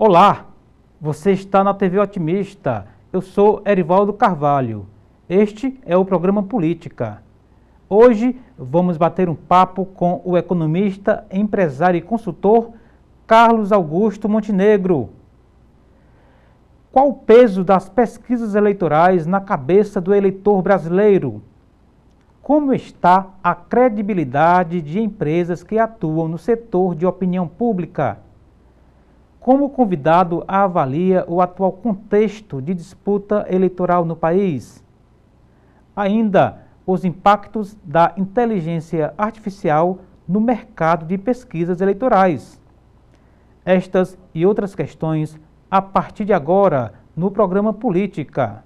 Olá, você está na TV Otimista. Eu sou Erivaldo Carvalho. Este é o programa Política. Hoje vamos bater um papo com o economista, empresário e consultor Carlos Augusto Montenegro. Qual o peso das pesquisas eleitorais na cabeça do eleitor brasileiro? Como está a credibilidade de empresas que atuam no setor de opinião pública? Como o convidado avalia o atual contexto de disputa eleitoral no país? Ainda, os impactos da inteligência artificial no mercado de pesquisas eleitorais. Estas e outras questões a partir de agora no programa Política.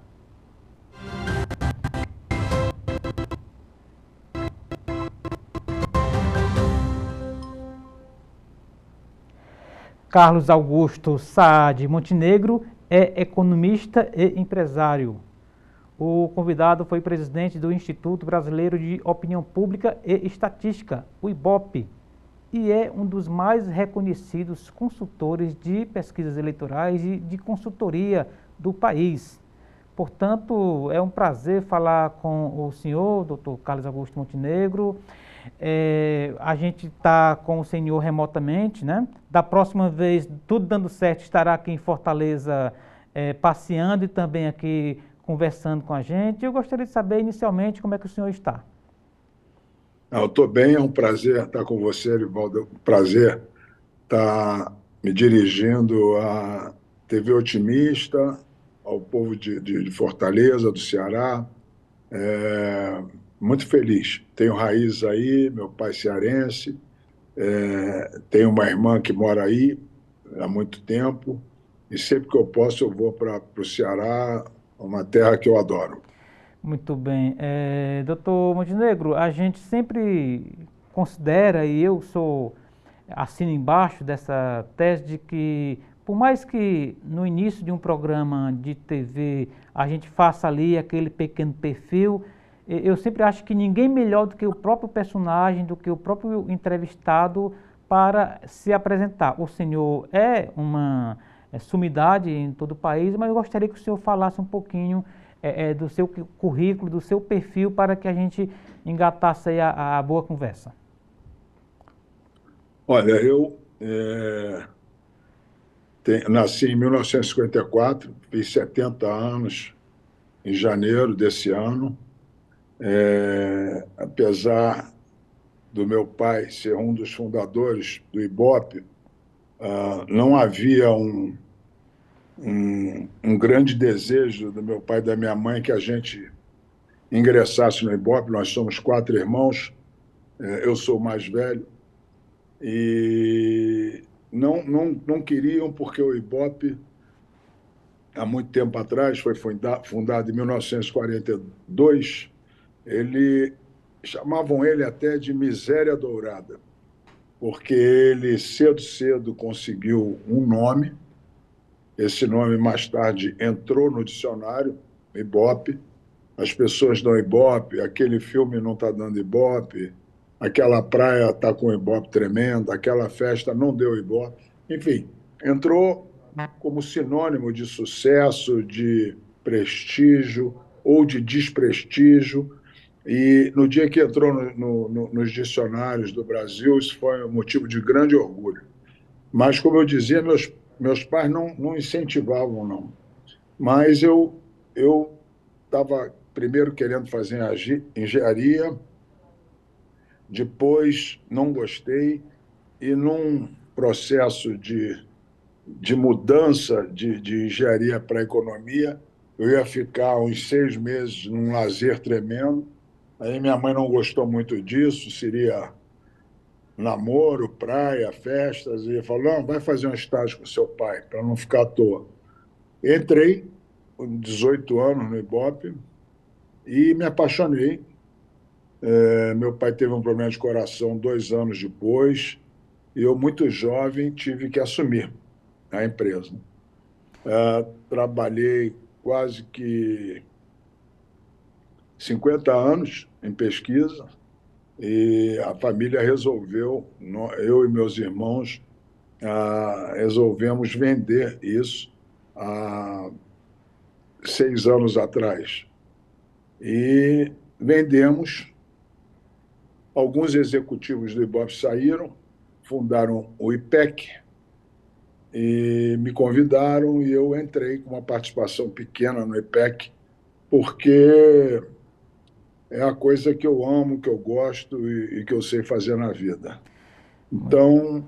Carlos Augusto Saad Montenegro é economista e empresário. O convidado foi presidente do Instituto Brasileiro de Opinião Pública e Estatística, o IBOP, e é um dos mais reconhecidos consultores de pesquisas eleitorais e de consultoria do país. Portanto, é um prazer falar com o senhor, doutor Carlos Augusto Montenegro. A gente está com o senhor remotamente, né? Da próxima vez, tudo dando certo, estará aqui em Fortaleza passeando e também aqui conversando com a gente. Eu gostaria de saber inicialmente como é que o senhor está. Eu estou bem, é um prazer estar com você, Erivaldo. É um prazer estar me dirigindo à TV Otimista, ao povo de Fortaleza, do Ceará. Muito feliz. Tenho raiz aí, meu pai cearense, tenho uma irmã que mora aí há muito tempo, e sempre que eu posso eu vou para o Ceará, uma terra que eu adoro. Muito bem. Doutor Montenegro, a gente sempre considera, e eu assino embaixo dessa tese de que, por mais que no início de um programa de TV a gente faça ali aquele pequeno perfil, eu sempre acho que ninguém melhor do que o próprio personagem, do que o próprio entrevistado para se apresentar. O senhor é uma sumidade em todo o país, mas eu gostaria que o senhor falasse um pouquinho do seu currículo, do seu perfil, para que a gente engatasse aí a boa conversa. Olha, eu nasci em 1954, fiz 70 anos em janeiro desse ano. Apesar do meu pai ser um dos fundadores do IBOP, não havia um grande desejo do meu pai e da minha mãe que a gente ingressasse no IBOP. Nós somos 4 irmãos, eu sou o mais velho, e não queriam, porque o IBOP, há muito tempo atrás, foi fundado em 1942, chamavam ele até de miséria dourada, porque ele cedo conseguiu um nome. Esse nome mais tarde entrou no dicionário, IBOP. As pessoas dão IBOP, aquele filme não está dando IBOP, aquela praia está com IBOP tremendo, aquela festa não deu IBOP. Enfim, entrou como sinônimo de sucesso, de prestígio ou de desprestígio. E no dia que entrou nos dicionários do Brasil, isso foi um motivo de grande orgulho. Mas, como eu dizia, meus pais não incentivavam, não. Mas eu estava primeiro querendo fazer engenharia, depois não gostei, e num processo de mudança de engenharia para economia, eu ia ficar uns 6 meses num lazer tremendo. Aí minha mãe não gostou muito disso, seria namoro, praia, festas, e falou: não, vai fazer um estágio com seu pai, para não ficar à toa. Entrei com 18 anos no IBOP e me apaixonei. Meu pai teve um problema de coração 2 anos depois, e eu, muito jovem, tive que assumir a empresa. Trabalhei quase que 50 anos em pesquisa, e a família resolveu, eu e meus irmãos, resolvemos vender isso há 6 anos atrás. E vendemos. Alguns executivos do Ibope saíram, fundaram o IPEC e me convidaram e eu entrei com uma participação pequena no IPEC, porque é a coisa que eu amo, que eu gosto e que eu sei fazer na vida. Então,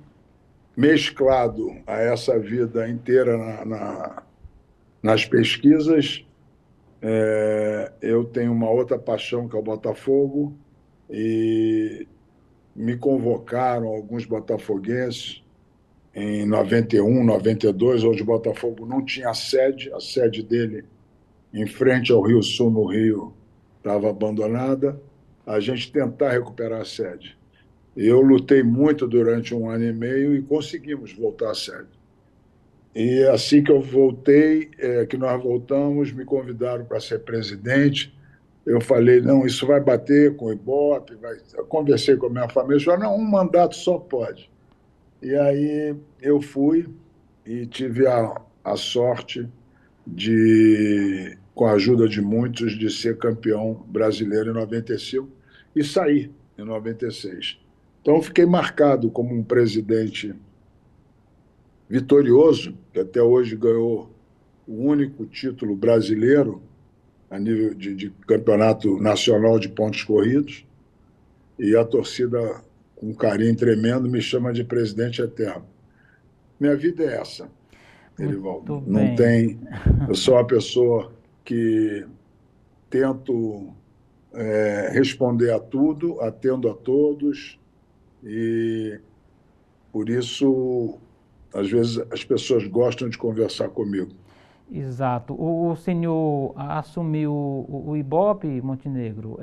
mesclado a essa vida inteira nas pesquisas, eu tenho uma outra paixão, que é o Botafogo, e me convocaram alguns botafoguenses em 91, 92, onde o Botafogo não tinha sede, a sede dele em frente ao Rio Sul, no Rio, estava abandonada, a gente tentar recuperar a sede. Eu lutei muito durante 1 ano e meio e conseguimos voltar à sede. E assim que eu voltei, que nós voltamos, me convidaram para ser presidente. Eu falei, não, isso vai bater com o Ibope. Eu conversei com a minha família, eles falaram, não, um mandato só pode. E aí eu fui e tive a sorte de, com a ajuda de muitos, de ser campeão brasileiro em 95 e sair em 96. Então, fiquei marcado como um presidente vitorioso, que até hoje ganhou o único título brasileiro a nível de campeonato nacional de pontos corridos, e a torcida, com um carinho tremendo, me chama de presidente eterno. Minha vida é essa, Muito Erivaldo. Não bem. tem. Eu sou uma pessoa que tento responder a tudo, atendo a todos, e por isso, às vezes, as pessoas gostam de conversar comigo. Exato. O senhor assumiu o Ibope, Montenegro,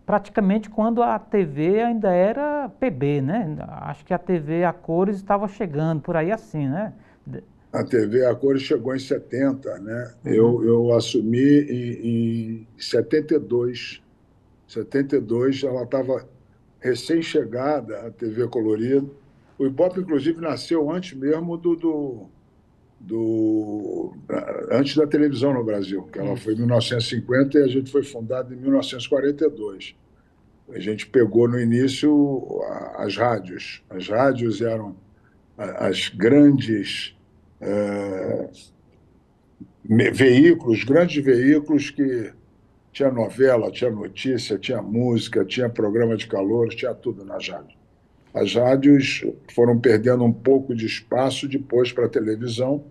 praticamente quando a TV ainda era PB, né? Acho que a TV a cores estava chegando, por aí assim, né? A TV a cores chegou em 70, né? Uhum. Eu assumi em 72. 72, ela estava recém-chegada, a TV colorida. O Ibope, inclusive, nasceu antes mesmo antes da televisão no Brasil, que ela foi em Isso. 1950 e a gente foi fundado em 1942. A gente pegou no início as rádios. As rádios eram as grandes veículos, grandes veículos que tinha novela, tinha notícia, tinha música, tinha programa de calor, tinha tudo nas rádios. As rádios foram perdendo um pouco de espaço depois para a televisão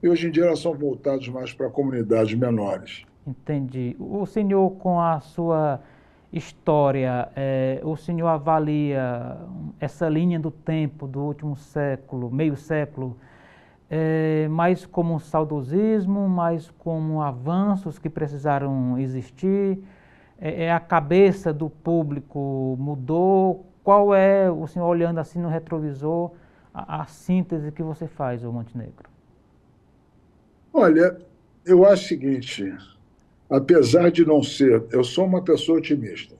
e hoje em dia elas são voltadas mais para comunidades menores. Entendi. O senhor, com a sua história, o senhor avalia essa linha do tempo do último século, meio século, mais como um saudosismo, mais como avanços que precisaram existir? A cabeça do público mudou? Qual é, o senhor olhando assim no retrovisor, a síntese que você faz, ô Montenegro? Olha, eu acho o seguinte, apesar de não ser, eu sou uma pessoa otimista,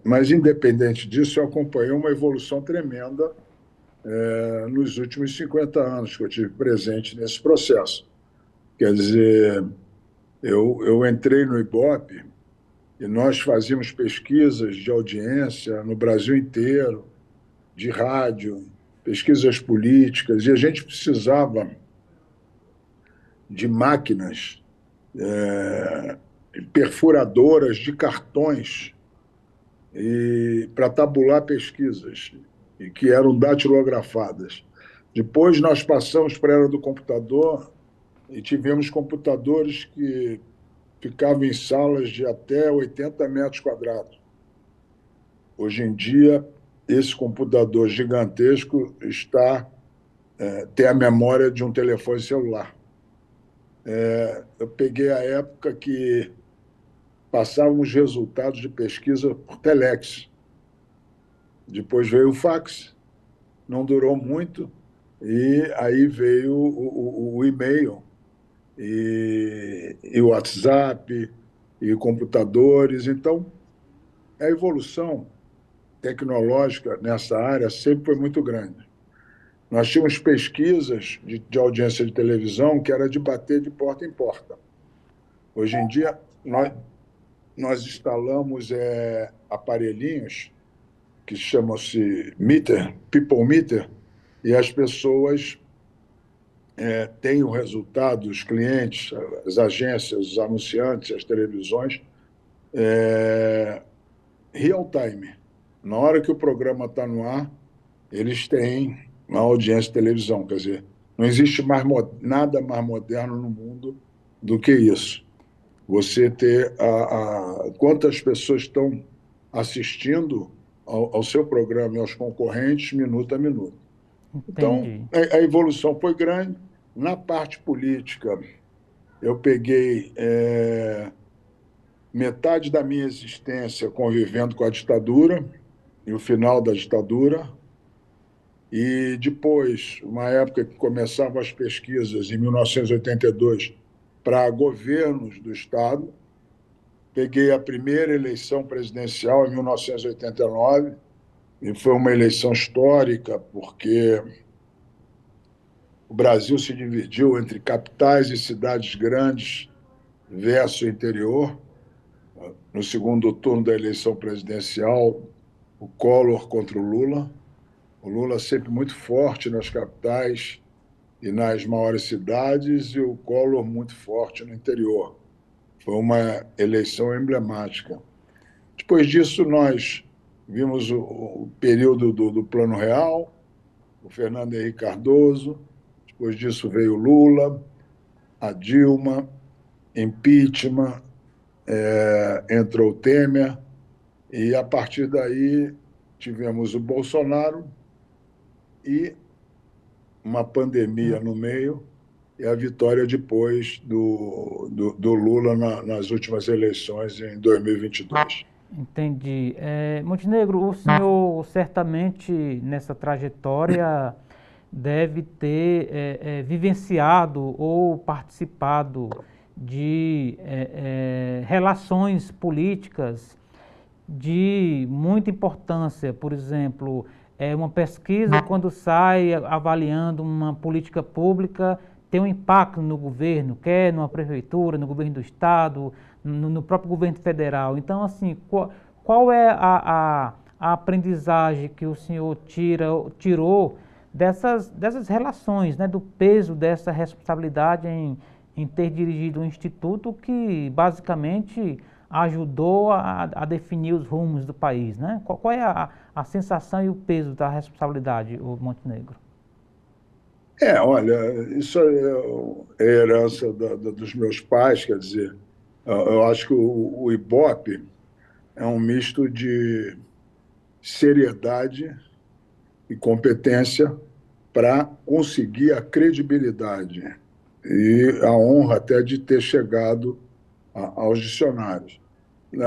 mas independente disso, eu acompanhei uma evolução tremenda nos últimos 50 anos que eu tive presente nesse processo. Quer dizer, eu entrei no Ibope e nós fazíamos pesquisas de audiência no Brasil inteiro, de rádio, pesquisas políticas, e a gente precisava de máquinas perfuradoras de cartões para tabular pesquisas, e que eram datilografadas. Depois nós passamos para a era do computador e tivemos computadores que ficavam em salas de até 80 metros quadrados. Hoje em dia, esse computador gigantesco tem a memória de um telefone celular. Eu peguei a época que passávamos resultados de pesquisa por telex. Depois veio o fax, não durou muito, e aí veio o e-mail, e o WhatsApp, e computadores. Então, é a evolução. tecnológica nessa área sempre foi muito grande. Nós tínhamos pesquisas de audiência de televisão que era de bater de porta em porta. Hoje em dia, nós instalamos aparelhinhos que chamam-se meter, people meter, e as pessoas têm o resultado, os clientes, as agências, os anunciantes, as televisões, real time. Na hora que o programa está no ar, eles têm uma audiência de televisão. Quer dizer, não existe nada mais moderno no mundo do que isso. Você ter quantas pessoas estão assistindo ao seu programa e aos concorrentes, minuto a minuto. Então, Entendi. a evolução foi grande. Na parte política, eu peguei metade da minha existência convivendo com a ditadura e o final da ditadura. E depois, uma época que começavam as pesquisas, em 1982, para governos do Estado. Peguei a primeira eleição presidencial em 1989, e foi uma eleição histórica, porque o Brasil se dividiu entre capitais e cidades grandes versus interior. No segundo turno da eleição presidencial, o Collor contra o Lula. O Lula sempre muito forte nas capitais e nas maiores cidades, e o Collor muito forte no interior. Foi uma eleição emblemática. Depois disso, nós vimos o período do Plano Real, o Fernando Henrique Cardoso. Depois disso veio o Lula, a Dilma, impeachment, entrou o Temer, e a partir daí tivemos o Bolsonaro e uma pandemia no meio, e a vitória depois do Lula nas últimas eleições em 2022. Entendi. Montenegro, o senhor certamente nessa trajetória deve ter vivenciado ou participado de relações políticas de muita importância. Por exemplo, uma pesquisa, quando sai avaliando uma política pública, tem um impacto no governo, quer numa prefeitura, no governo do estado, no próprio governo federal. Então, assim, qual é a aprendizagem que o senhor tirou dessas relações, né, do peso dessa responsabilidade em ter dirigido um instituto que basicamente ajudou a definir os rumos do país, né? Qual é a sensação e o peso da responsabilidade, o Montenegro? Olha, isso é herança dos meus pais, quer dizer, eu acho que o Ibope é um misto de seriedade e competência para conseguir a credibilidade e a honra até de ter chegado aos dicionários.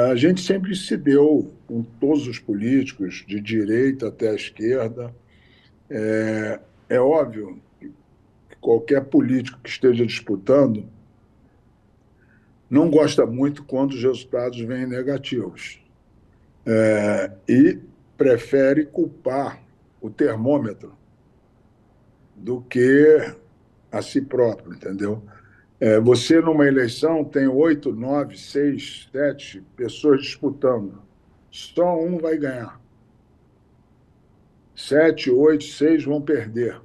A gente sempre se deu com todos os políticos, de direita até a esquerda. É óbvio que qualquer político que esteja disputando não gosta muito quando os resultados vêm negativos, e prefere culpar o termômetro do que a si próprio, entendeu? Você, numa eleição, tem 8, 9, 6, 7 pessoas disputando. Só um vai ganhar. 7, 8, 6 vão perder.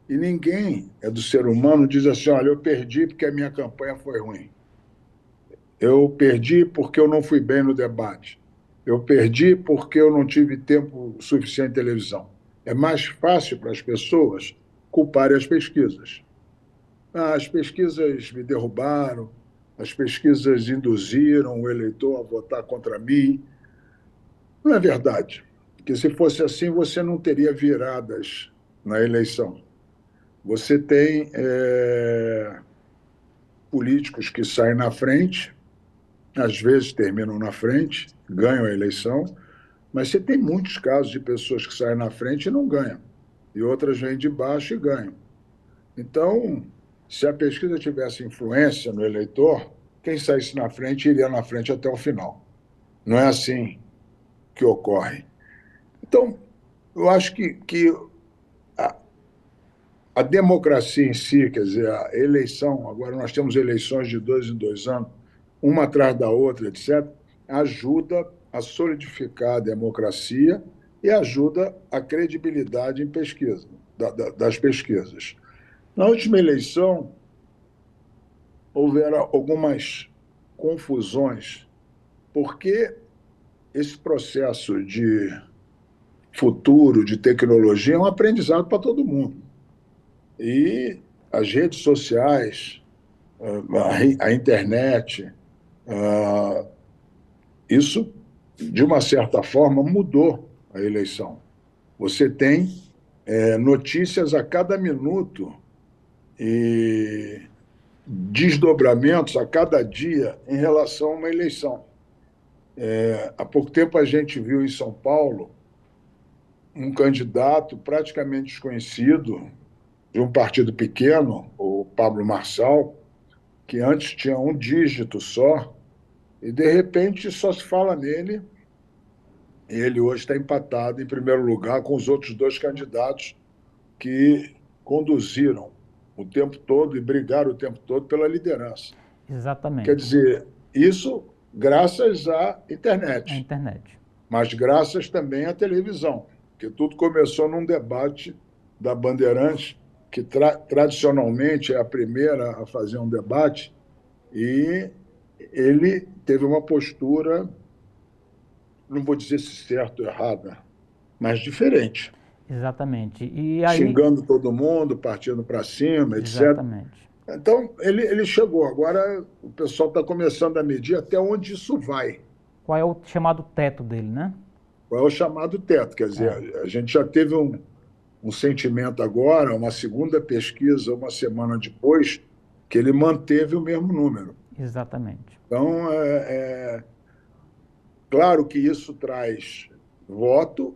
E ninguém do ser humano diz assim, olha, eu perdi porque a minha campanha foi ruim. Eu perdi porque eu não fui bem no debate. Eu perdi porque eu não tive tempo suficiente em televisão. É mais fácil para as pessoas culparem as pesquisas. As pesquisas me derrubaram, as pesquisas induziram o eleitor a votar contra mim. Não é verdade, porque se fosse assim, você não teria viradas na eleição. Você tem políticos que saem na frente, às vezes terminam na frente, ganham a eleição, mas você tem muitos casos de pessoas que saem na frente e não ganham, e outras vêm de baixo e ganham. Então, se a pesquisa tivesse influência no eleitor, quem saísse na frente iria na frente até o final. Não é assim que ocorrem. Então, eu acho que a, a democracia em si, quer dizer, a eleição, agora nós temos eleições de 2 em 2 anos, uma atrás da outra, etc., ajuda a solidificar a democracia e ajuda a credibilidade em pesquisa, das pesquisas. Na última eleição, houveram algumas confusões, porque esse processo de futuro, de tecnologia, é um aprendizado para todo mundo. E as redes sociais, a internet, isso, de uma certa forma, mudou a eleição. Você tem notícias a cada minuto e desdobramentos a cada dia em relação a uma eleição. Há pouco tempo a gente viu em São Paulo um candidato praticamente desconhecido de um partido pequeno, o Pablo Marçal, que antes tinha um dígito só, e de repente só se fala nele, e ele hoje está empatado em primeiro lugar com os outros 2 candidatos que conduziram o tempo todo e brigaram o tempo todo pela liderança. Quer Exatamente. dizer, isso graças à A internet, internet. mas graças também à televisão, que tudo começou num debate da Bandeirantes, que tradicionalmente é a primeira a fazer um debate, e ele teve uma postura, não vou dizer se certa ou errada, mas diferente, Exatamente. E aí, xingando todo mundo, partindo para cima, etc. exatamente. Então, ele chegou. Agora, o pessoal está começando a medir até onde isso vai. Qual é o chamado teto dele, né? Qual é o chamado teto? Quer dizer, É, a gente já teve um sentimento agora, uma segunda pesquisa, uma semana depois, que ele manteve o mesmo número. exatamente. Então, claro que isso traz voto,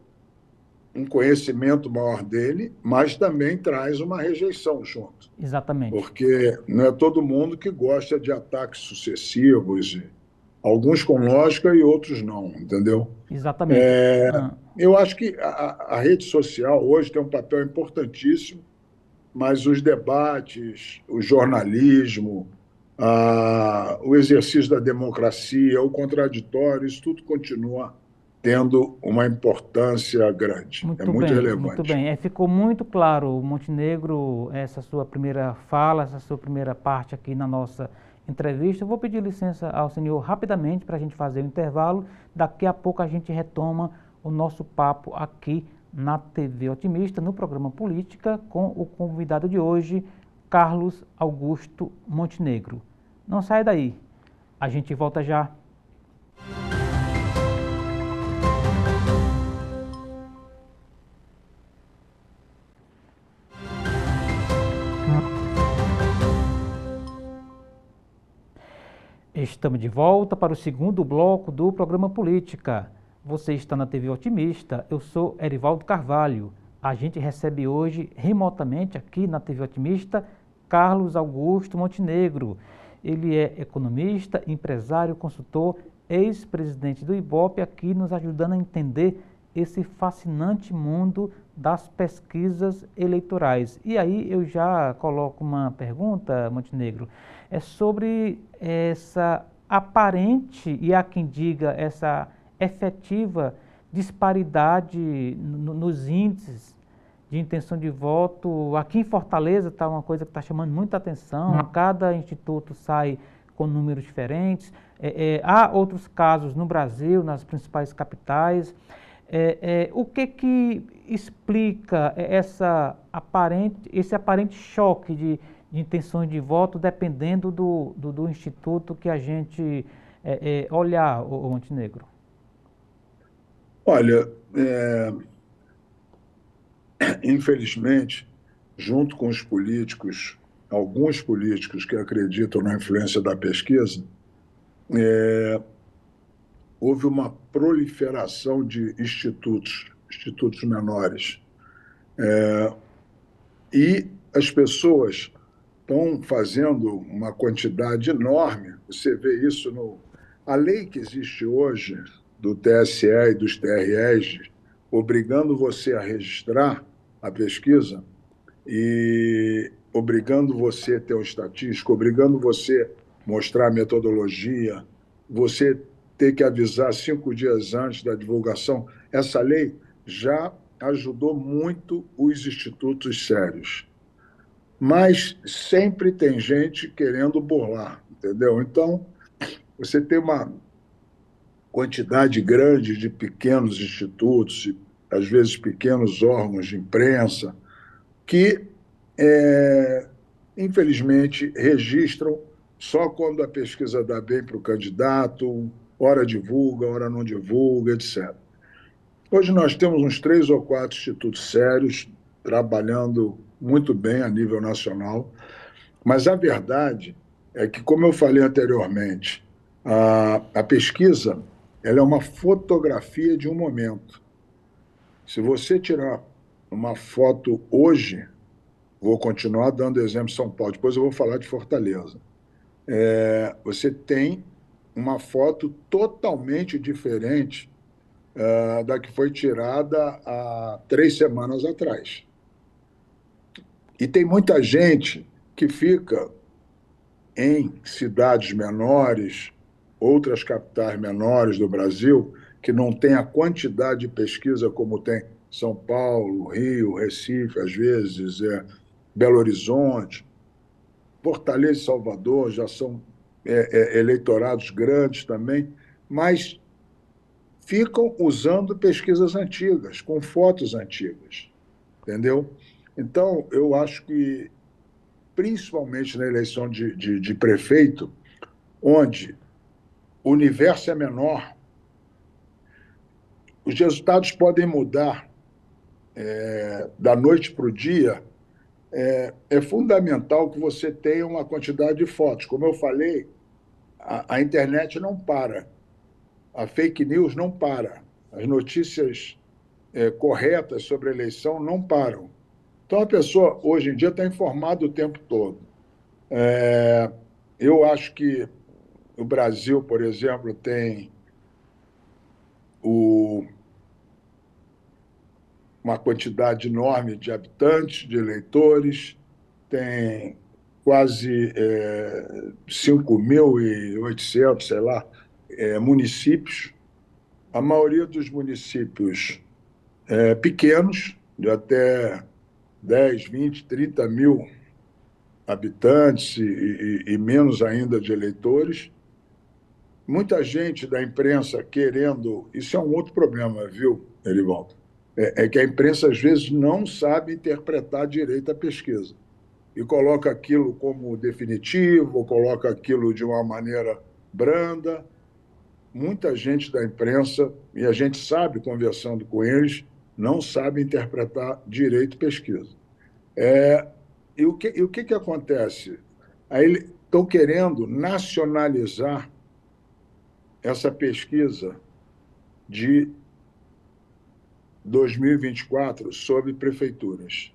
um conhecimento maior dele, mas também traz uma rejeição junto, Exatamente. porque não é todo mundo que gosta de ataques sucessivos, alguns com lógica e outros não, entendeu? Exatamente. Eu acho que a rede social hoje tem um papel importantíssimo, mas os debates, o jornalismo, o exercício da democracia, o contraditório, isso tudo continua tendo uma importância grande. É Muito muito bem, muito relevante. bem. Ficou muito claro, Montenegro, essa sua primeira fala, essa sua primeira parte aqui na nossa entrevista. Eu vou pedir licença ao senhor rapidamente para a gente fazer o intervalo. Daqui a pouco a gente retoma o nosso papo aqui na TV Otimista, no programa Política, com o convidado de hoje, Carlos Augusto Montenegro. Não saia daí, a gente volta já. Estamos de volta para o segundo bloco do programa Política. Você está na TV Otimista, eu sou Erivaldo Carvalho. A gente recebe hoje, remotamente aqui na TV Otimista, Carlos Augusto Montenegro. Ele é economista, empresário, consultor, ex-presidente do IBOPE, aqui nos ajudando a entender esse fascinante mundo das pesquisas eleitorais. E aí eu já coloco uma pergunta, Montenegro, é sobre essa aparente, e há quem diga essa efetiva disparidade nos índices de intenção de voto. Aqui em Fortaleza está uma coisa que está chamando muita atenção, cada instituto sai com números diferentes. Há outros casos no Brasil, nas principais capitais. O que explica esse aparente choque de intenções de voto, dependendo do instituto que a gente olhar, o Montenegro? Olha, infelizmente, junto com os políticos, alguns políticos que acreditam na influência da pesquisa, houve uma proliferação de institutos menores. E as pessoas estão fazendo uma quantidade enorme. Você vê isso a lei que existe hoje do TSE e dos TREs, obrigando você a registrar a pesquisa e obrigando você a ter um estatístico, obrigando você a mostrar a metodologia, você ter que avisar 5 dias antes da divulgação. Essa lei já ajudou muito os institutos sérios, mas sempre tem gente querendo burlar, entendeu? Então, você tem uma quantidade grande de pequenos institutos, às vezes pequenos órgãos de imprensa, que, infelizmente, registram só quando a pesquisa dá bem para o candidato, ora divulga, ora não divulga, etc. Hoje nós temos uns 3 ou 4 institutos sérios trabalhando muito bem a nível nacional, mas a verdade é que, como eu falei anteriormente, a pesquisa ela é uma fotografia de um momento. Se você tirar uma foto hoje, vou continuar dando exemplo de São Paulo, depois eu vou falar de Fortaleza. Você tem uma foto totalmente diferente da que foi tirada há 3 semanas atrás. E tem muita gente que fica em cidades menores, outras capitais menores do Brasil, que não tem a quantidade de pesquisa como tem São Paulo, Rio, Recife, às vezes, Belo Horizonte, Fortaleza e Salvador já são eleitorados grandes também, mas ficam usando pesquisas antigas, com fotos antigas, entendeu? Então, eu acho que, principalmente na eleição de prefeito, onde o universo é menor, os resultados podem mudar da noite para o dia. É fundamental que você tenha uma quantidade de fotos. Como eu falei, a internet não para, a fake news não para, as notícias corretas sobre a eleição não param. Então, a pessoa, hoje em dia, está informada o tempo todo. Eu acho que o Brasil, por exemplo, tem uma quantidade enorme de habitantes, de eleitores, tem quase 5.800, sei lá, municípios. A maioria dos municípios pequenos, de até 10, 20, 30 mil habitantes e menos ainda de eleitores. Muita gente da imprensa querendo. Isso é um outro problema, viu, Erivaldo? É que a imprensa, às vezes, não sabe interpretar direito a pesquisa e coloca aquilo como definitivo, ou coloca aquilo de uma maneira branda. Muita gente da imprensa, e a gente sabe, conversando com eles, não sabe interpretar direito pesquisa. E o que acontece? Aí estão querendo nacionalizar essa pesquisa de 2024 sobre prefeituras.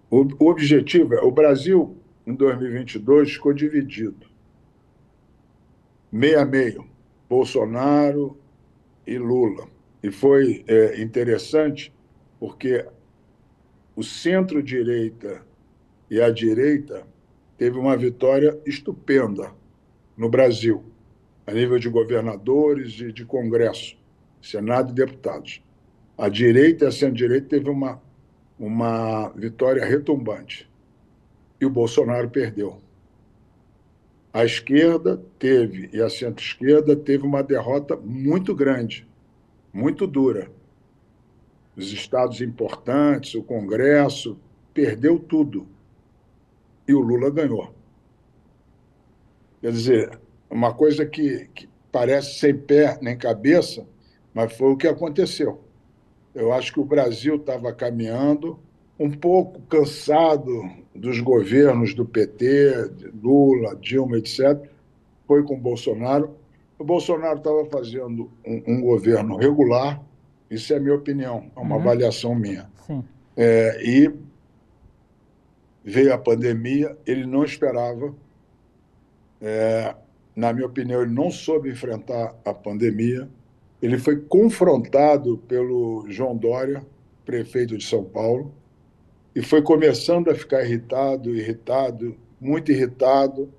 O objetivo o Brasil, em 2022, ficou dividido. Meio a meio, Bolsonaro e Lula. E foi interessante porque o centro-direita e a direita teve uma vitória estupenda no Brasil, a nível de governadores e de Congresso, Senado e deputados. A direita e a centro-direita teve uma vitória retumbante. E o Bolsonaro perdeu. A esquerda teve, e a centro-esquerda teve uma derrota muito grande, muito dura. Os estados importantes, o Congresso, perdeu tudo. E o Lula ganhou. Quer dizer, uma coisa que parece sem pé nem cabeça, mas foi o que aconteceu. Eu acho que o Brasil estava caminhando um pouco cansado dos governos do PT, Lula, Dilma, etc. Foi com o Bolsonaro. O Bolsonaro estava fazendo um governo regular, isso é a minha opinião, é uma avaliação minha. Sim. E veio a pandemia, ele não esperava. Na minha opinião, ele não soube enfrentar a pandemia. Ele foi confrontado pelo João Dória, prefeito de São Paulo, e foi começando a ficar irritado, muito irritado,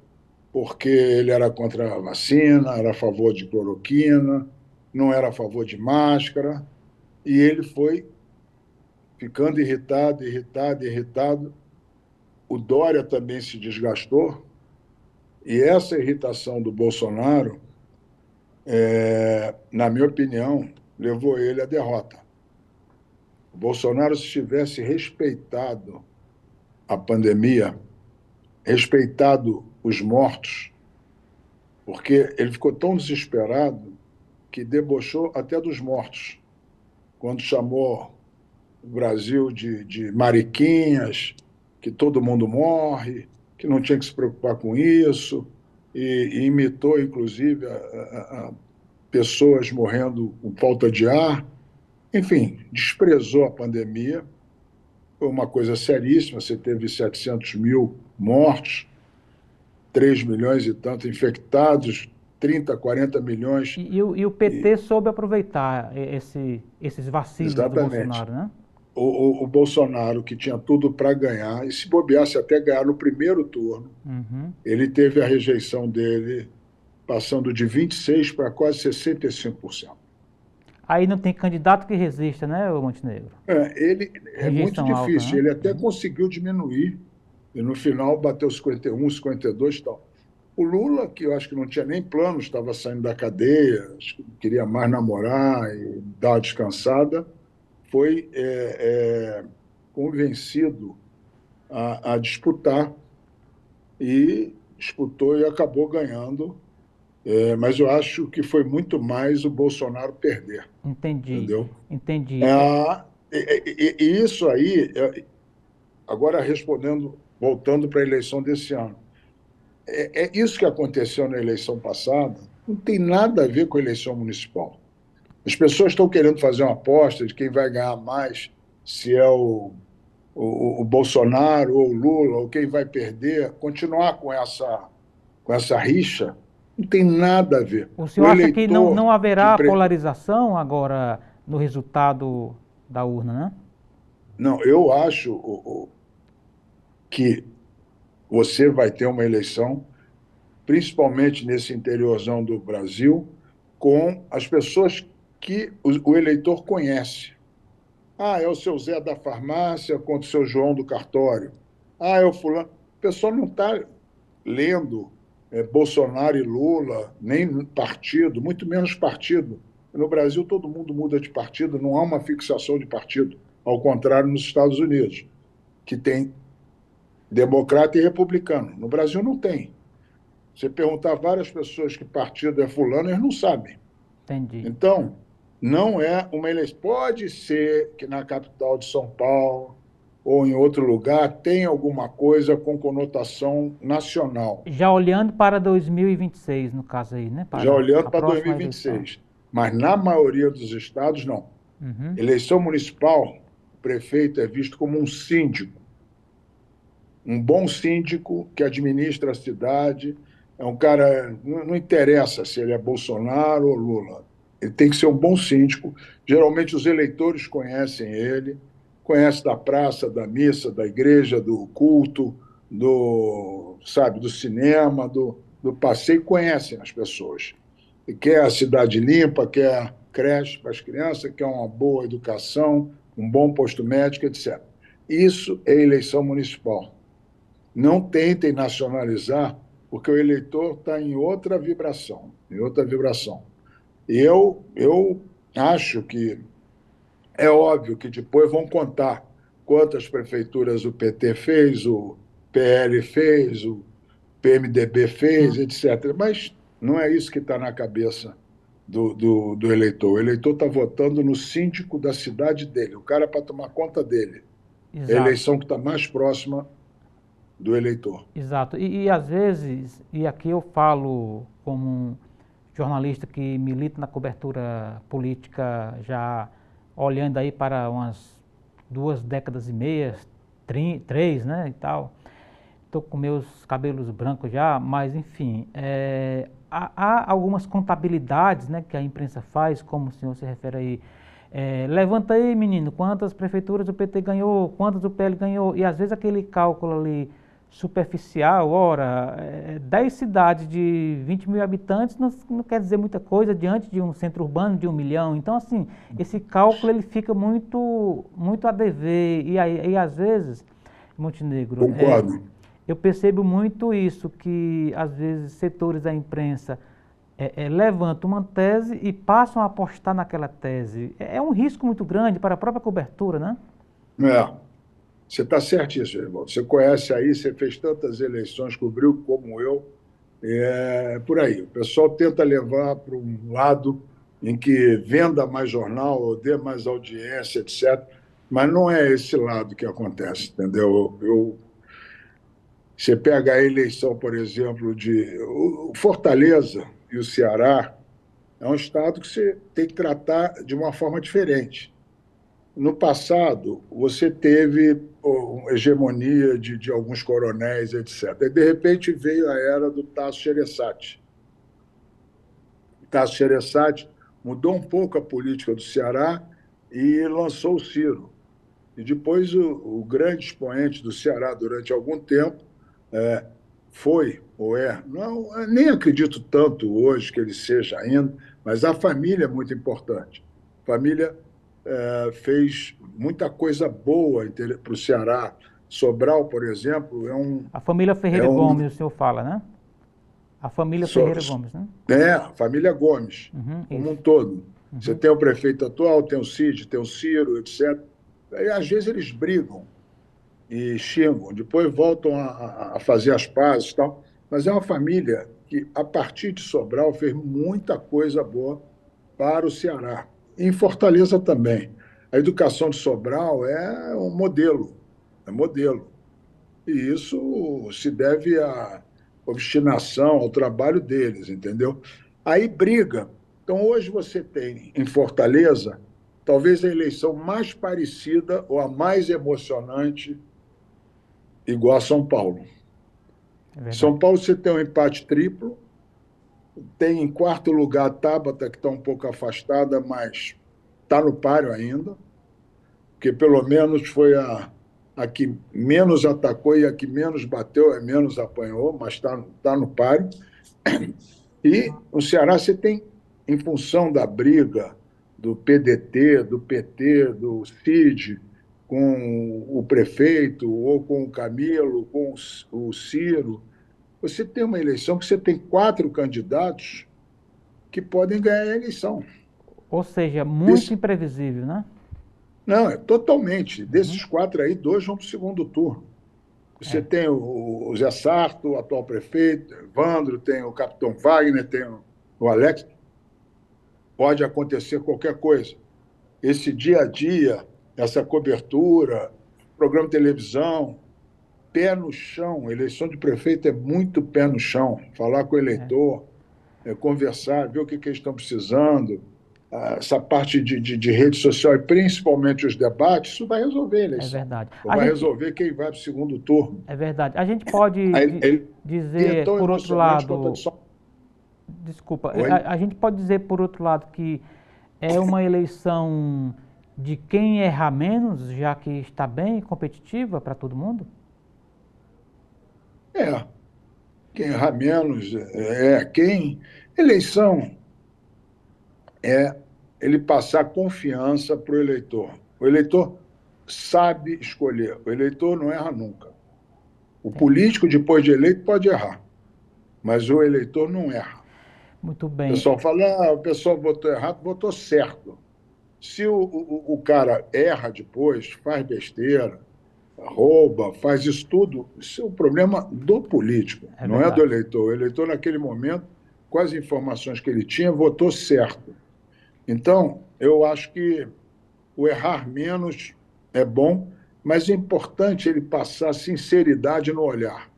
porque ele era contra a vacina, era a favor de cloroquina, não era a favor de máscara, e ele foi ficando irritado. O Dória também se desgastou, e essa irritação do Bolsonaro, na minha opinião, levou ele à derrota. O Bolsonaro, se tivesse respeitado a pandemia, respeitado os mortos, porque ele ficou tão desesperado que debochou até dos mortos, quando chamou o Brasil de mariquinhas, que todo mundo morre, que não tinha que se preocupar com isso, e imitou, inclusive, a pessoas morrendo com falta de ar. Enfim, desprezou a pandemia, foi uma coisa seríssima, você teve 700 mil mortos, 3 milhões e tanto infectados, 30, 40 milhões. E o PT soube aproveitar esses vacilos do Exatamente. Bolsonaro, né? O Bolsonaro, que tinha tudo para ganhar, e se bobeasse até ganhar no primeiro turno, Uhum. ele teve a rejeição dele passando de 26% para quase 65%. Aí não tem candidato que resista, né, o Montenegro? Ele é muito Rejeição alta, difícil, né? ele até conseguiu diminuir, e no final bateu 51, 52 e tal. O Lula, que eu acho que não tinha nem plano, estava saindo da cadeia, acho que queria mais namorar e dar uma descansada, foi convencido a disputar e disputou e acabou ganhando. Mas eu acho que foi muito mais o Bolsonaro perder, Entendi, entendeu? entendi. E isso aí, agora respondendo, voltando para a eleição desse ano, isso que aconteceu na eleição passada não tem nada a ver com a eleição municipal. As pessoas estão querendo fazer uma aposta de quem vai ganhar mais, se é o Bolsonaro ou o Lula, ou quem vai perder, continuar com essa rixa, não tem nada a ver. O senhor O acha que não, eleitor não que. haverá polarização agora no resultado da urna, né? Não, eu acho que você vai ter uma eleição, principalmente nesse interiorzão do Brasil, com as pessoas que o eleitor conhece. Ah, é o seu Zé da farmácia contra o seu João do cartório. Ah, é o fulano. O pessoal não está lendo Bolsonaro e Lula, nem partido, muito menos partido. No Brasil, todo mundo muda de partido, não há uma fixação de partido, ao contrário nos Estados Unidos, que tem democrata e republicano. No Brasil, não tem. Você perguntar a várias pessoas que partido é fulano, eles não sabem. Entendi. Então, não é uma eleição. Pode ser que na capital de São Paulo ou em outro lugar tenha alguma coisa com conotação nacional, Já olhando para 2026, no caso aí, né? já Para olhando a para próxima eleição. 2026. Mas na maioria dos estados, não. Uhum. Eleição municipal, o prefeito é visto como um síndico, um bom síndico que administra a cidade. É um cara, não interessa se ele é Bolsonaro ou Lula, ele tem que ser um bom síndico. Geralmente os eleitores conhecem ele, conhecem da praça, da missa, da igreja, do culto, do cinema, do passeio, conhecem as pessoas. E quer a cidade limpa, quer creche para as crianças, quer uma boa educação, um bom posto médico, etc. Isso é eleição municipal. Não tentem nacionalizar, porque o eleitor está em outra vibração, em outra vibração. E eu acho que é óbvio que depois vão contar quantas prefeituras o PT fez, o PL fez, o PMDB fez, etc. Mas não é isso que está na cabeça do eleitor. O eleitor está votando no síndico da cidade dele, o cara para tomar conta dele. É a Exato, eleição que está mais próxima do eleitor. exato. E às vezes, e aqui eu falo como um jornalista que milita na cobertura política já olhando aí para umas 2 décadas e meia, 3, né, e tal. estou com meus cabelos brancos já, mas enfim, há algumas contabilidades, né, que a imprensa faz, como o senhor se refere aí. Levanta aí, menino, quantas prefeituras o PT ganhou, quantas o PL ganhou, e às vezes aquele cálculo ali superficial, ora, 10 cidades de 20 mil habitantes não quer dizer muita coisa diante de um centro urbano de 1 milhão. Então, assim, esse cálculo ele fica muito, muito a dever, e às vezes, Montenegro, Concordo. eu percebo muito isso, que às vezes setores da imprensa levantam uma tese e passam a apostar naquela tese. É um risco muito grande para a própria cobertura, né? Você está certíssimo, irmão. Você conhece aí, você fez tantas eleições, cobriu como eu. Por aí. O pessoal tenta levar para um lado em que venda mais jornal, ou dê mais audiência, etc. Mas não é esse lado que acontece, entendeu? Você pega a eleição, por exemplo, de o Fortaleza e o Ceará, é um estado que você tem que tratar de uma forma diferente. No passado, você teve hegemonia de alguns coronéis, etc. E, de repente, veio a era do Tasso Gereissati. O Tasso Gereissati mudou um pouco a política do Ceará e lançou o Ciro. E depois o grande expoente do Ceará durante algum tempo foi, ou não, nem acredito tanto hoje que ele seja ainda, mas a família é muito importante. A família fez muita coisa boa para o Ceará. Sobral, por exemplo, A família é Ferreira um Gomes, o senhor fala, né? A família so, Ferreira Gomes, né? a família Gomes, como um Isso. todo. Você Uhum. tem o prefeito atual, tem o Cid, tem o Ciro, etc. E, às vezes eles brigam e xingam, depois voltam a fazer as pazes e tal. Mas é uma família que, a partir de Sobral, fez muita coisa boa para o Ceará. E em Fortaleza também. A educação de Sobral é um modelo, é modelo. E isso se deve à obstinação, ao trabalho deles, entendeu? Aí briga. Então, hoje você tem em Fortaleza, talvez a eleição mais parecida ou a mais emocionante, igual a São Paulo. É verdade. São Paulo você tem um empate triplo, tem em quarto lugar a Tabata, que está um pouco afastada, mas está no páreo ainda, que pelo menos foi a que menos atacou e a que menos bateu, menos apanhou, mas está no páreo. E o Ceará você tem, em função da briga do PDT, do PT, do CID, com o prefeito, ou com o Camilo, com o Ciro, você tem uma eleição que você tem 4 candidatos que podem ganhar a eleição. Ou seja, muito Desse, imprevisível, né? não, é totalmente. Uhum. Desses 4 aí, 2 vão para o segundo turno. Você É, tem o Zé Sarto, o atual prefeito, Evandro, tem o capitão Wagner, tem o Alex. Pode acontecer qualquer coisa. Esse dia a dia, essa cobertura, programa de televisão, pé no chão. Eleição de prefeito é muito pé no chão. Falar com o é, eleitor, conversar, ver o que eles estão precisando. Essa parte de rede social e principalmente os debates, isso vai resolver a é eleição. verdade. Ou vai resolver quem vai para o segundo turno. É verdade. A gente pode Ele é dizer, tão por outro emocionante quanto a de lado, São desculpa, Paulo. a gente pode dizer, por outro lado, que é uma eleição de quem erra menos, já que está bem competitiva para todo mundo? É, quem errar menos, quem. Eleição é ele passar confiança para o eleitor. O eleitor sabe escolher, o eleitor não erra nunca. O Entendi. político, depois de eleito, pode errar, mas o eleitor não erra. Muito O bem. pessoal fala, o pessoal votou errado, votou certo. Se o cara erra depois, faz besteira, rouba, faz isso tudo, isso é um problema do político, É não é do verdade. eleitor. O eleitor, naquele momento, com as informações que ele tinha, votou certo. Então, eu acho que o errar menos é bom, mas é importante ele passar sinceridade no olhar.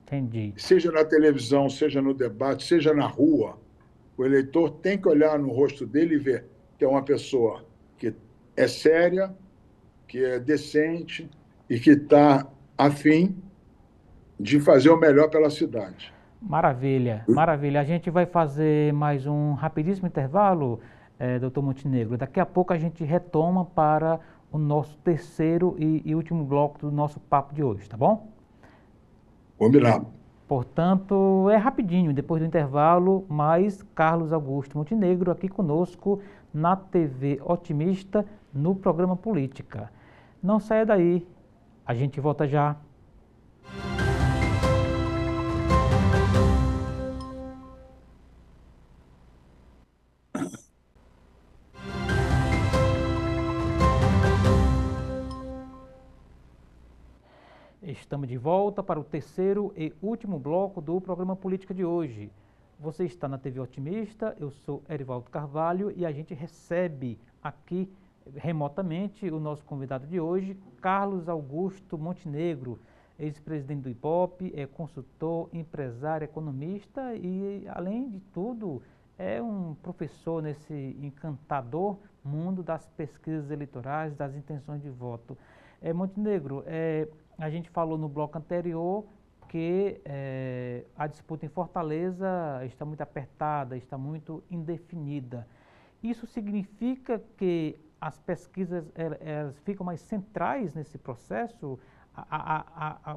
Entendi. Seja na televisão, seja no debate, seja na rua, o eleitor tem que olhar no rosto dele e ver que é uma pessoa que é séria, que é decente e que está afim de fazer o melhor pela cidade. Maravilha, maravilha. A gente vai fazer mais um rapidíssimo intervalo, doutor Montenegro. Daqui a pouco a gente retoma para o nosso terceiro e último bloco do nosso papo de hoje, tá bom? Combinado. Portanto, é rapidinho, depois do intervalo, mais Carlos Augusto Montenegro aqui conosco na TV Otimista, no programa Política. Não saia daí, a gente volta já. Estamos de volta para o terceiro e último bloco do programa Política de hoje. Você está na TV Otimista, eu sou Erivaldo Carvalho e a gente recebe aqui remotamente o nosso convidado de hoje, Carlos Augusto Montenegro, ex-presidente do IBOPE, é consultor, empresário, economista e, além de tudo, é um professor nesse encantador mundo das pesquisas eleitorais, das intenções de voto. Montenegro, a gente falou no bloco anterior que a disputa em Fortaleza está muito apertada, está muito indefinida. Isso significa que as pesquisas elas ficam mais centrais nesse processo?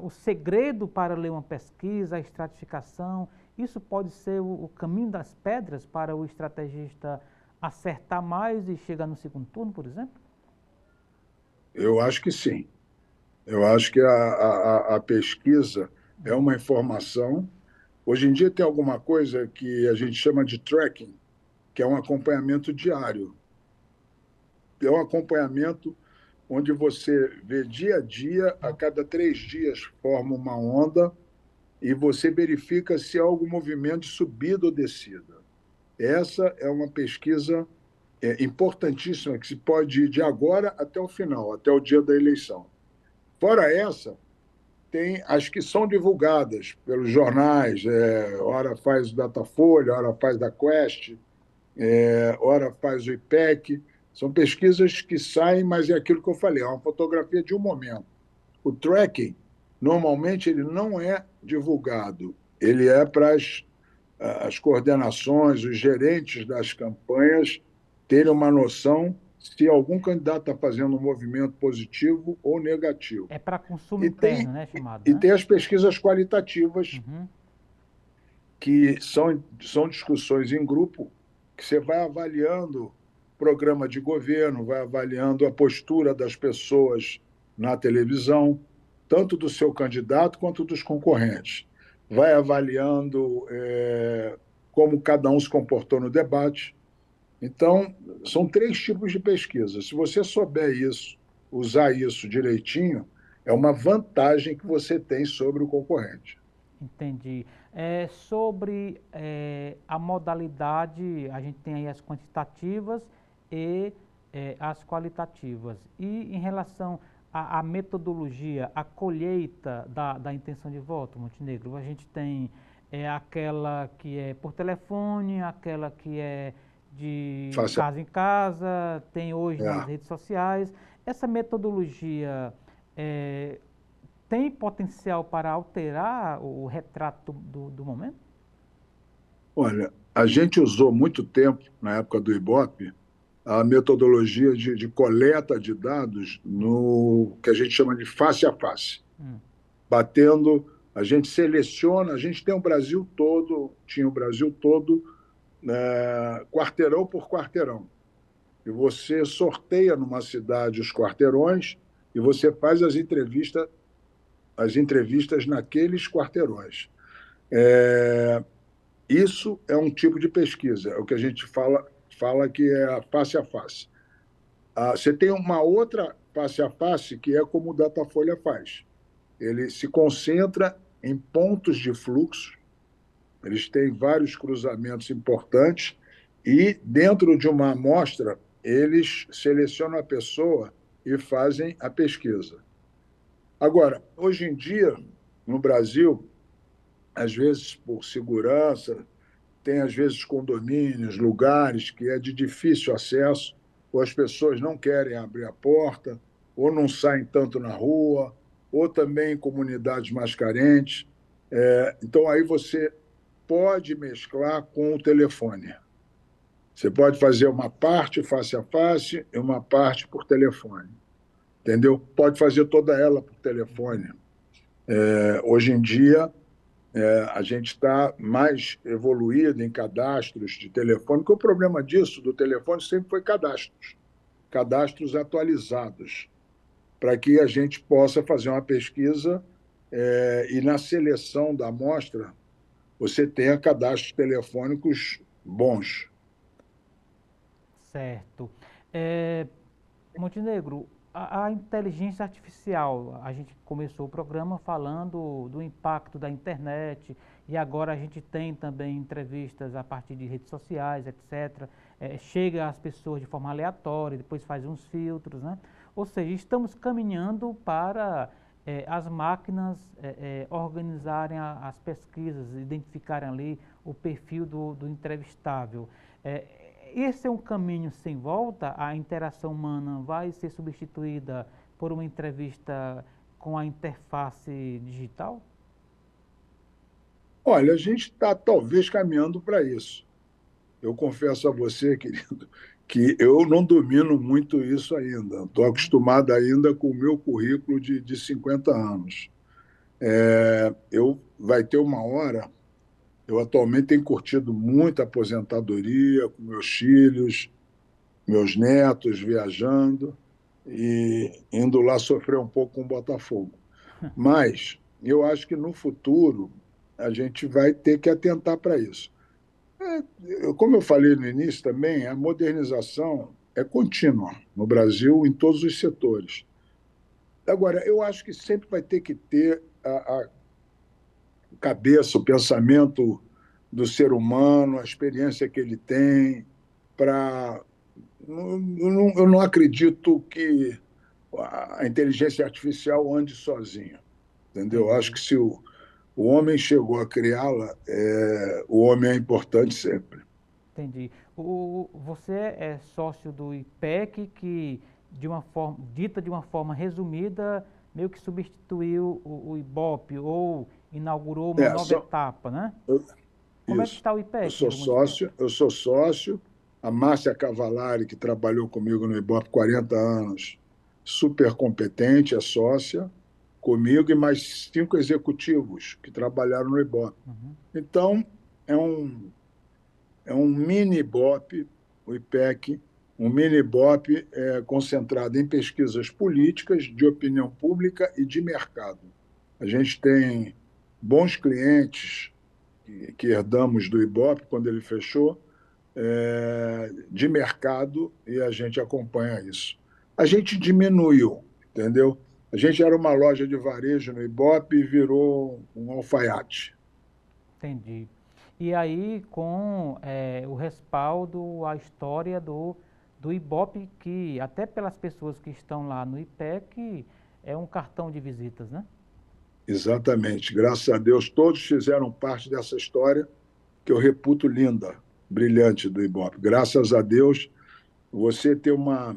O segredo para ler uma pesquisa, a estratificação, isso pode ser o caminho das pedras para o estrategista acertar mais e chegar no segundo turno, por exemplo? Eu acho que sim. Eu acho que a pesquisa é uma informação. Hoje em dia tem alguma coisa que a gente chama de tracking, que é um acompanhamento diário. É um acompanhamento onde você vê dia a dia, a cada 3 dias forma uma onda e você verifica se há algum movimento de subida ou descida. Essa é uma pesquisa importantíssima que se pode ir de agora até o final, até o dia da eleição. Fora essa, tem as que são divulgadas pelos jornais, ora faz o Datafolha, ora faz da Quest, ora faz o IPEC. São pesquisas que saem, mas é aquilo que eu falei, é uma fotografia de um momento. O tracking, normalmente, ele não é divulgado, ele é para as coordenações, os gerentes das campanhas terem uma noção se algum candidato está fazendo um movimento positivo ou negativo. É para consumo E interno, tem, né, chamado, e né? tem as pesquisas qualitativas, Uhum. que são discussões em grupo, que você vai avaliando programa de governo, vai avaliando a postura das pessoas na televisão, tanto do seu candidato quanto dos concorrentes. Vai avaliando como cada um se comportou no debate. Então, são 3 tipos de pesquisa. Se você souber isso, usar isso direitinho, é uma vantagem que você tem sobre o concorrente. Entendi. Sobre a modalidade, a gente tem aí as quantitativas e as qualitativas. E em relação à metodologia, a colheita da intenção de voto, Montenegro, a gente tem aquela que é por telefone, aquela que é de Faça, casa em casa, tem hoje nas é, redes sociais. Essa metodologia é, tem potencial para alterar o retrato do momento? Olha, a gente usou muito tempo, na época do IBOPE, a metodologia de coleta de dados no que a gente chama de face a face. Hum. Batendo, a gente seleciona, a gente tem o Brasil todo, tinha o Brasil todo, quarteirão por quarteirão. E você sorteia numa cidade os quarteirões e você faz as entrevistas naqueles quarteirões. Isso é um tipo de pesquisa, é o que a gente fala que é a face a face. Você tem uma outra face a face que é como o Datafolha faz. Ele se concentra em pontos de fluxo, eles têm vários cruzamentos importantes e, dentro de uma amostra, eles selecionam a pessoa e fazem a pesquisa. Agora, hoje em dia, no Brasil, às vezes por segurança, tem às vezes condomínios, lugares que é de difícil acesso, ou as pessoas não querem abrir a porta, ou não saem tanto na rua, ou também em comunidades mais carentes. Então, aí você pode mesclar com o telefone. Você pode fazer uma parte face a face e uma parte por telefone, entendeu? Pode fazer toda ela por telefone. Hoje em dia, a gente está mais evoluído em cadastros de telefone, porque o problema disso, do telefone, sempre foi cadastros atualizados, para que a gente possa fazer uma pesquisa e na seleção da amostra você tenha cadastros telefônicos bons. Certo. É, Montenegro, a inteligência artificial, a gente começou o programa falando do impacto da internet e agora a gente tem também entrevistas a partir de redes sociais, etc. Chega às pessoas de forma aleatória, depois faz uns filtros, né? Ou seja, estamos caminhando para as máquinas organizarem as pesquisas, identificarem ali o perfil do entrevistável. É, Esse é um caminho sem volta? A interação humana vai ser substituída por uma entrevista com a interface digital? Olha, a gente está talvez caminhando para isso. Eu confesso a você, querido, que eu não domino muito isso ainda. Estou Uhum. acostumado ainda com o meu currículo de 50 anos. Vai ter uma hora. Eu atualmente tenho curtido muito a aposentadoria com meus filhos, meus netos viajando e indo lá sofrer um pouco com o Botafogo. Mas eu acho que no futuro a gente vai ter que atentar para isso. Como eu falei no início também, a modernização é contínua no Brasil em todos os setores. Agora, eu acho que sempre vai ter que ter a cabeça, o pensamento do ser humano, a experiência que ele tem, para. Eu não acredito que a inteligência artificial ande sozinha, entendeu? Acho Entendi, que se o homem chegou a criá-la, o homem é importante sempre. entendi. Você é sócio do IPEC que, dita de uma forma resumida, meio que substituiu o IBOP ou inaugurou uma É, nova só, etapa, né? eu, Como é que isso. está o IPEC, Montenegro? Eu sou sócio. A Márcia Cavalari, que trabalhou comigo no Ibope 40 anos, super competente, é sócia comigo e mais 5 executivos que trabalharam no Ibope. Uhum. Então, é um, é um mini Ibope, o IPEC, um mini Ibope concentrado em pesquisas políticas, de opinião pública e de mercado. A gente tem bons clientes que herdamos do Ibope quando ele fechou, de mercado, e a gente acompanha isso. A gente diminuiu, entendeu? A gente era uma loja de varejo no Ibope e virou um alfaiate. Entendi. E aí, com o respaldo, a história do Ibope, que até pelas pessoas que estão lá no IPEC, é um cartão de visitas, né? Exatamente. Graças a Deus, todos fizeram parte dessa história que eu reputo linda, brilhante do Ibope. Graças a Deus, você ter uma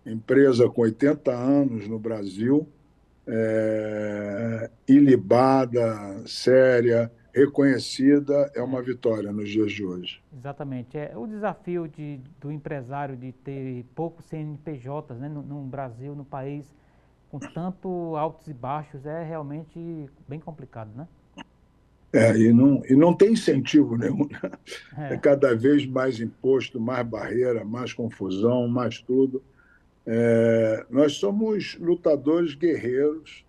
empresa com 80 anos no Brasil, ilibada, séria, reconhecida, é É, uma vitória nos dias de hoje. exatamente. É o desafio do empresário de ter poucos CNPJs, né, no Brasil, no país, com tanto altos e baixos, é realmente bem complicado, né? E não tem incentivo nenhum. É É, cada vez mais imposto, mais barreira, mais confusão, mais tudo. Nós somos lutadores guerreiros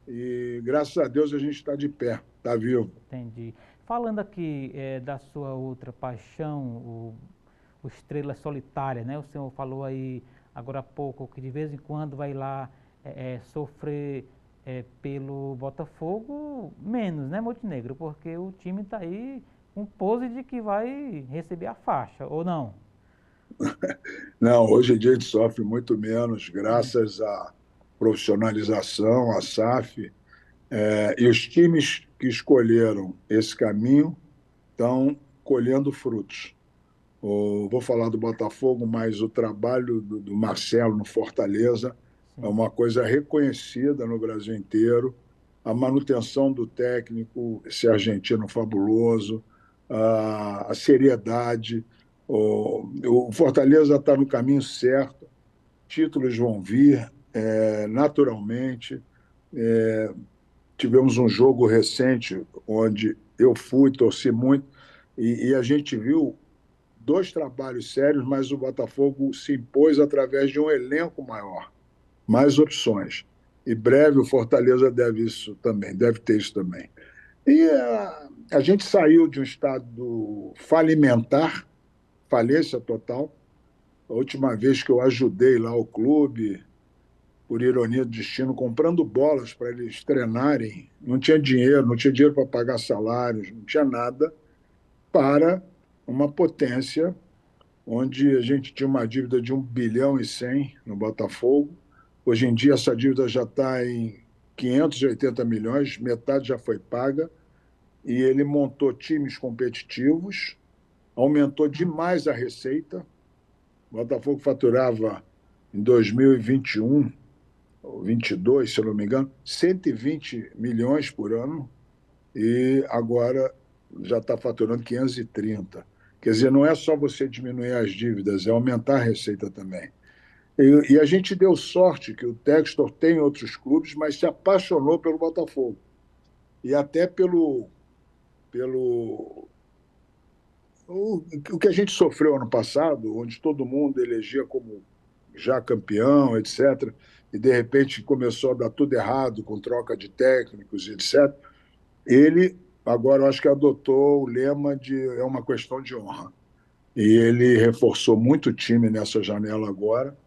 e, graças a Deus, a gente está de pé, está vivo. entendi. Falando aqui da sua outra paixão, o Estrela Solitária, né? O senhor falou aí agora há pouco que de vez em quando vai lá sofrer pelo Botafogo, menos, né, Montenegro? Porque o time está aí com pose de que vai receber a faixa, ou não? Não, hoje em dia a gente sofre muito menos, graças à profissionalização, à SAF, e os times que escolheram esse caminho estão colhendo frutos. Vou falar do Botafogo, mas o trabalho do Marcelo no Fortaleza é Sim. uma coisa reconhecida no Brasil inteiro. a manutenção do técnico, esse argentino fabuloso, a seriedade. O Fortaleza está no caminho certo, títulos vão vir naturalmente. Tivemos um jogo recente onde eu fui, torci muito, e a gente viu dois trabalhos sérios, mas o Botafogo se impôs através de um elenco maior, mais opções. E breve o Fortaleza deve ter isso também. E a gente saiu de um estado falimentar, falência total. A última vez que eu ajudei lá o clube, por ironia do destino, comprando bolas para eles treinarem, não tinha dinheiro para pagar salários, não tinha nada para uma potência onde a gente tinha uma dívida de 1,1 bilhão no Botafogo. Hoje em dia, essa dívida já está em 580 milhões, metade já foi paga, e ele montou times competitivos, aumentou demais a receita. O Botafogo faturava em 2021, ou 22, se eu não me engano, 120 milhões por ano, e agora já está faturando 530. Quer dizer, não é só você diminuir as dívidas, é aumentar a receita também. E a gente deu sorte que o Textor tem outros clubes, mas se apaixonou pelo Botafogo. E até pelo o que a gente sofreu ano passado, onde todo mundo elegia como já campeão, etc., e de repente começou a dar tudo errado com troca de técnicos, etc. Ele agora eu acho que adotou o lema de é uma questão de honra. E ele reforçou muito o time nessa janela agora.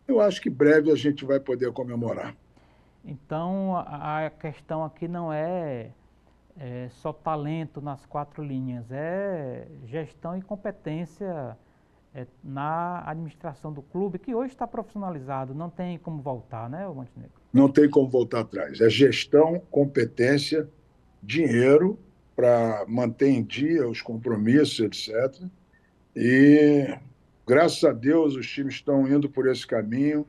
Eu acho que breve a gente vai poder comemorar. Então, a questão aqui não é só talento nas quatro linhas, é gestão e competência na administração do clube, que hoje está profissionalizado, não tem como voltar, né, o Montenegro? Não tem como voltar atrás. É gestão, competência, dinheiro para manter em dia os compromissos, etc. E, graças a Deus, os times estão indo por esse caminho.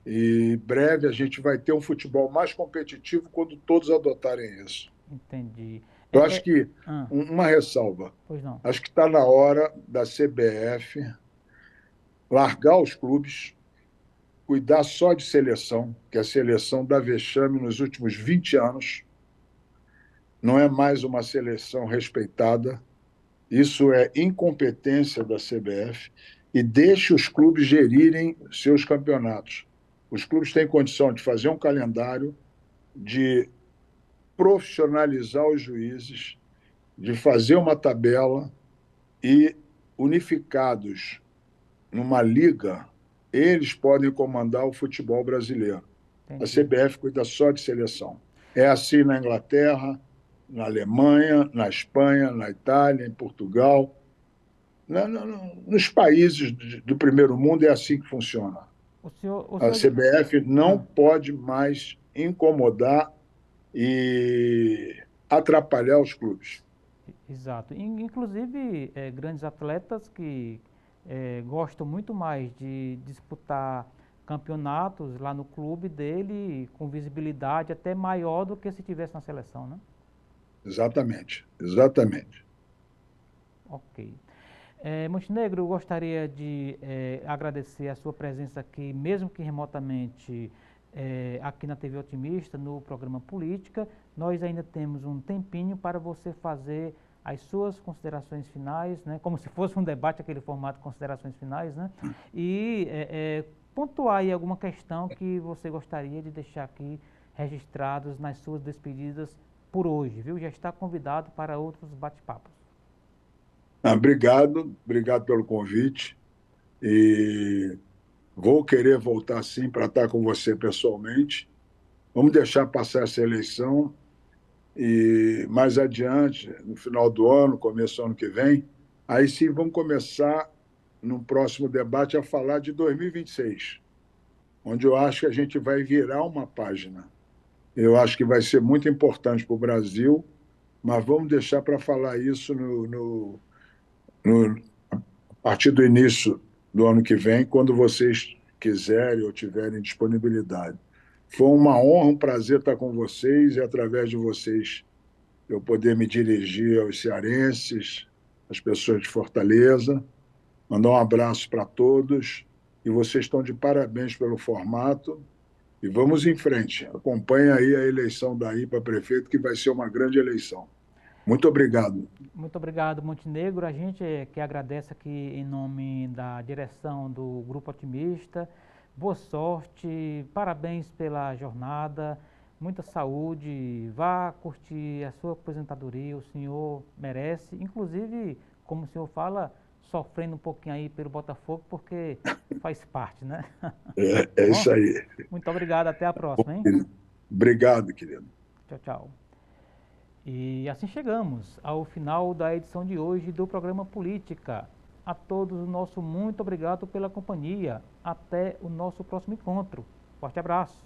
E breve a gente vai ter um futebol mais competitivo quando todos adotarem isso. Entendi. Eu acho É, que, ah, uma ressalva, pois não. acho que está na hora da CBF largar os clubes, cuidar só de seleção, que a seleção dá vexame nos últimos 20 anos, não é mais uma seleção respeitada, isso é incompetência da CBF, e deixe os clubes gerirem seus campeonatos. Os clubes têm condição de fazer um calendário, de profissionalizar os juízes, de fazer uma tabela e, unificados numa liga, eles podem comandar o futebol brasileiro. A Entendi. CBF cuida só de seleção. É assim na Inglaterra, na Alemanha, na Espanha, na Itália, em Portugal. Nos países do primeiro mundo é assim que funciona. O A senhor, CBF não ah, pode mais incomodar e atrapalhar os clubes. exato. Inclusive, grandes atletas que gostam muito mais de disputar campeonatos lá no clube dele, com visibilidade até maior do que se tivesse na seleção, né? Exatamente, exatamente. Ok. Montenegro, eu gostaria de agradecer a sua presença aqui, mesmo que remotamente, aqui na TV Otimista, no programa Política. Nós ainda temos um tempinho para você fazer as suas considerações finais, né, como se fosse um debate, aquele formato de considerações finais, né, e pontuar aí alguma questão que você gostaria de deixar aqui registrados nas suas despedidas por hoje, viu? Já está convidado para outros bate-papos. Obrigado pelo convite. E vou querer voltar sim para estar com você pessoalmente. Vamos deixar passar essa eleição e mais adiante, no final do ano, começo do ano que vem, aí sim vamos começar no próximo debate a falar de 2026, onde eu acho que a gente vai virar uma página. Eu acho que vai ser muito importante para o Brasil, mas vamos deixar para falar isso no, a partir do início do ano que vem, quando vocês quiserem ou tiverem disponibilidade. Foi uma honra, um prazer estar com vocês e, através de vocês, eu poder me dirigir aos cearenses, às pessoas de Fortaleza. Mandar um abraço para todos. E vocês estão de parabéns pelo formato. E vamos em frente. Acompanhe aí a eleição daí para prefeito, que vai ser uma grande eleição. Muito obrigado. Muito obrigado, Montenegro. A gente que agradece aqui em nome da direção do Grupo Otimista. Boa sorte, parabéns pela jornada, muita saúde. Vá curtir a sua aposentadoria, o senhor merece. Inclusive, como o senhor fala, sofrendo um pouquinho aí pelo Botafogo, porque faz parte, né? Tá É bom? isso aí. Muito obrigado, até a próxima, hein? Obrigado, querido. Tchau, tchau. E assim chegamos ao final da edição de hoje do programa Política. A todos o nosso muito obrigado pela companhia. Até o nosso próximo encontro. Forte abraço.